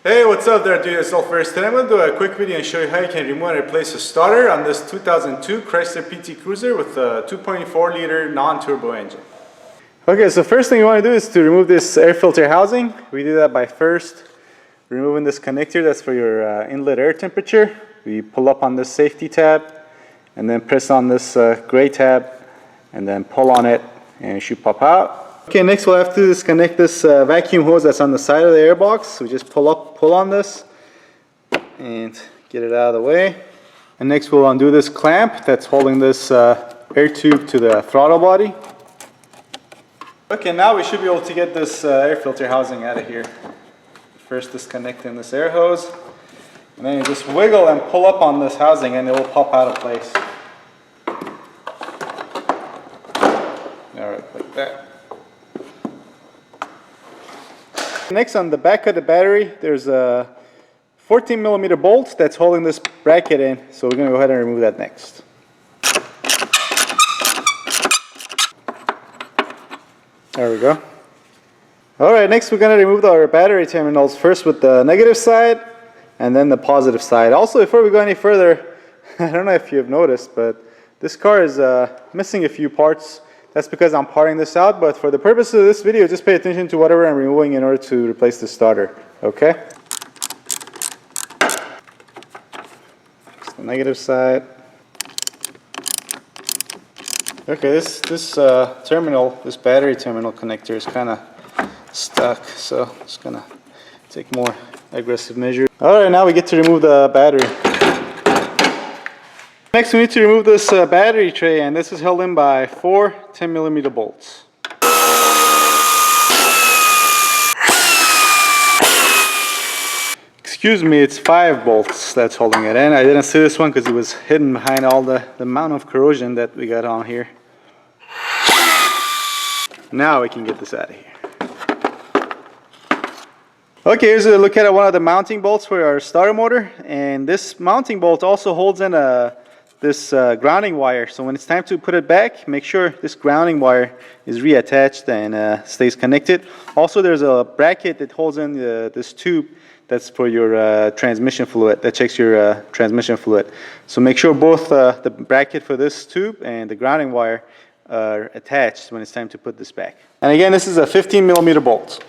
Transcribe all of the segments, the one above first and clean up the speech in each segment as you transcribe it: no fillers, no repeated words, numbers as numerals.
Hey, what's up there, do it yourself first. Today I'm going to do a quick video and show you how you can remove and replace a starter on this 2002 Chrysler PT Cruiser with a 2.4 liter non-turbo engine. Okay, so first thing you want to do is to remove this air filter housing. We do that by first removing this connector that's for your inlet air temperature. We pull up on this safety tab and then press on this gray tab and then pull on it and it should pop out. Okay, next we'll have to disconnect this vacuum hose that's on the side of the airbox. We just pull on this and get it out of the way. And next we'll undo this clamp that's holding this air tube to the throttle body. Okay, now we should be able to get this air filter housing out of here. First disconnecting this air hose, and then you just wiggle and pull up on this housing and it will pop out of place. Alright, like that. Next, on the back of the battery, there's a 14mm bolt that's holding this bracket in, so we're going to go ahead and remove that next. There we go. Alright, next we're going to remove our battery terminals, first with the negative side and then the positive side. Also, before we go any further, I don't know if you have noticed, but this car is missing a few parts. That's because I'm parting this out, but for the purpose of this video, just pay attention to whatever I'm removing in order to replace the starter, okay? That's the negative side. Okay, this terminal, this battery terminal connector is kind of stuck, so I'm just gonna take more aggressive measures. Alright, now we get to remove the battery. Next we need to remove this battery tray, and this is held in by 4 10mm bolts. Excuse me, it's 5 bolts that's holding it in. I didn't see this one because it was hidden behind all the amount of corrosion that we got on here. Now we can get this out of here. Okay, here's a look at one of the mounting bolts for our starter motor, and this mounting bolt also holds in this grounding wire. So when it's time to put it back, make sure this grounding wire is reattached and stays connected. Also, there's a bracket that holds in this tube that's for your transmission fluid, that checks your transmission fluid. So make sure both the bracket for this tube and the grounding wire are attached when it's time to put this back. And again, this is a 15mm bolt.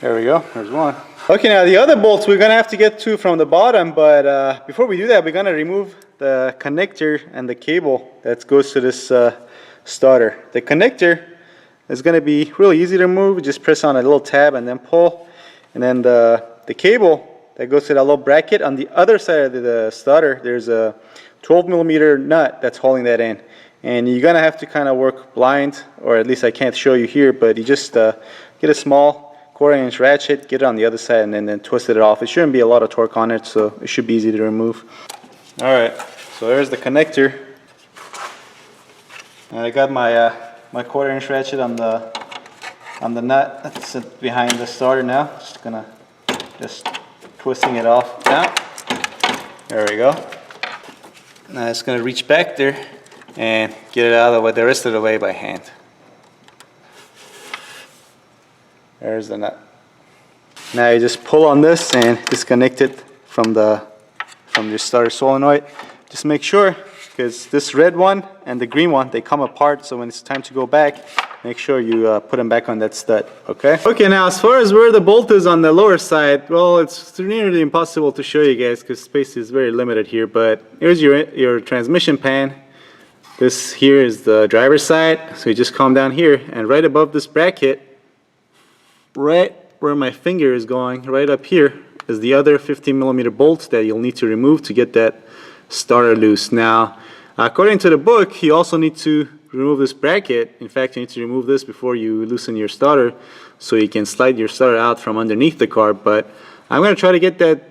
There we go, there's one. Okay, now the other bolts we're going to have to get to from the bottom, but before we do that, we're going to remove the connector and the cable that goes to this starter. The connector is going to be really easy to remove. Just press on a little tab and then pull. And then the cable that goes to that little bracket, on the other side of the starter, there's a 12mm nut that's holding that in. And you're going to have to kind of work blind, or at least I can't show you here, but you just get a small 1/4-inch ratchet, get it on the other side, and then twist it off. It shouldn't be a lot of torque on it, so it should be easy to remove. Alright, so there's the connector. And I got my my 1/4-inch ratchet on the nut that's behind the starter now. Just twisting it off now. There we go. Now it's gonna reach back there and get it out of the rest of the way by hand. There's the nut. Now you just pull on this and disconnect it from your starter solenoid. Just make sure, because this red one and the green one, they come apart, so when it's time to go back, make sure you put them back on that stud, okay? Okay, now as far as where the bolt is on the lower side, well, it's nearly impossible to show you guys because space is very limited here, but here's your transmission pan. This here is the driver's side, so you just come down here, and right above this bracket, right where my finger is going, right up here, is the other 15mm bolt that you'll need to remove to get that starter loose. Now, according to the book, you also need to remove this bracket. In fact, you need to remove this before you loosen your starter so you can slide your starter out from underneath the car. But I'm going to try to get that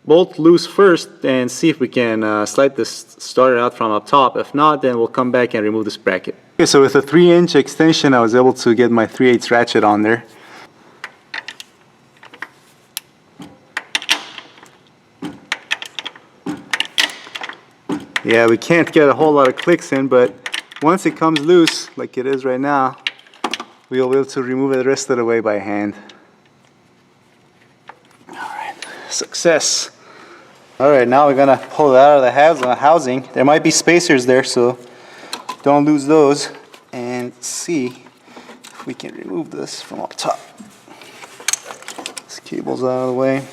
bolt loose first and see if we can slide this starter out from up top. If not, then we'll come back and remove this bracket. Okay, so with a 3-inch extension, I was able to get my 3/8 ratchet on there. Yeah, we can't get a whole lot of clicks in, but once it comes loose, like it is right now, we'll be able to remove it the rest of the way by hand. All right, success. All right, now we're gonna pull it out of the housing. There might be spacers there, so don't lose those. And see if we can remove this from up top. This cable's out of the way.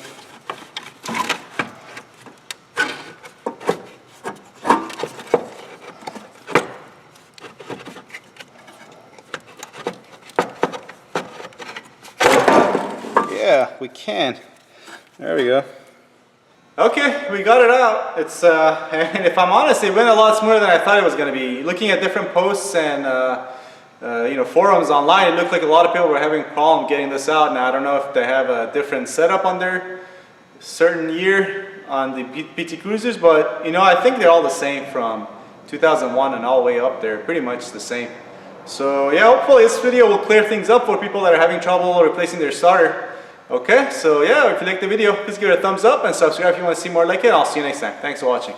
Yeah, we can. There we go. Okay, we got it out. It's and if I'm honest, it went a lot smoother than I thought it was going to be. Looking at different posts and you know, forums online, it looked like a lot of people were having a problem getting this out. Now I don't know if they have a different setup on their certain year on the PT Cruisers, but you know, I think they're all the same from 2001 and all the way up there, pretty much the same. So yeah, hopefully this video will clear things up for people that are having trouble replacing their starter. Okay, so yeah, if you like the video, please give it a thumbs up and subscribe if you want to see more like it. I'll see you next time. Thanks for watching.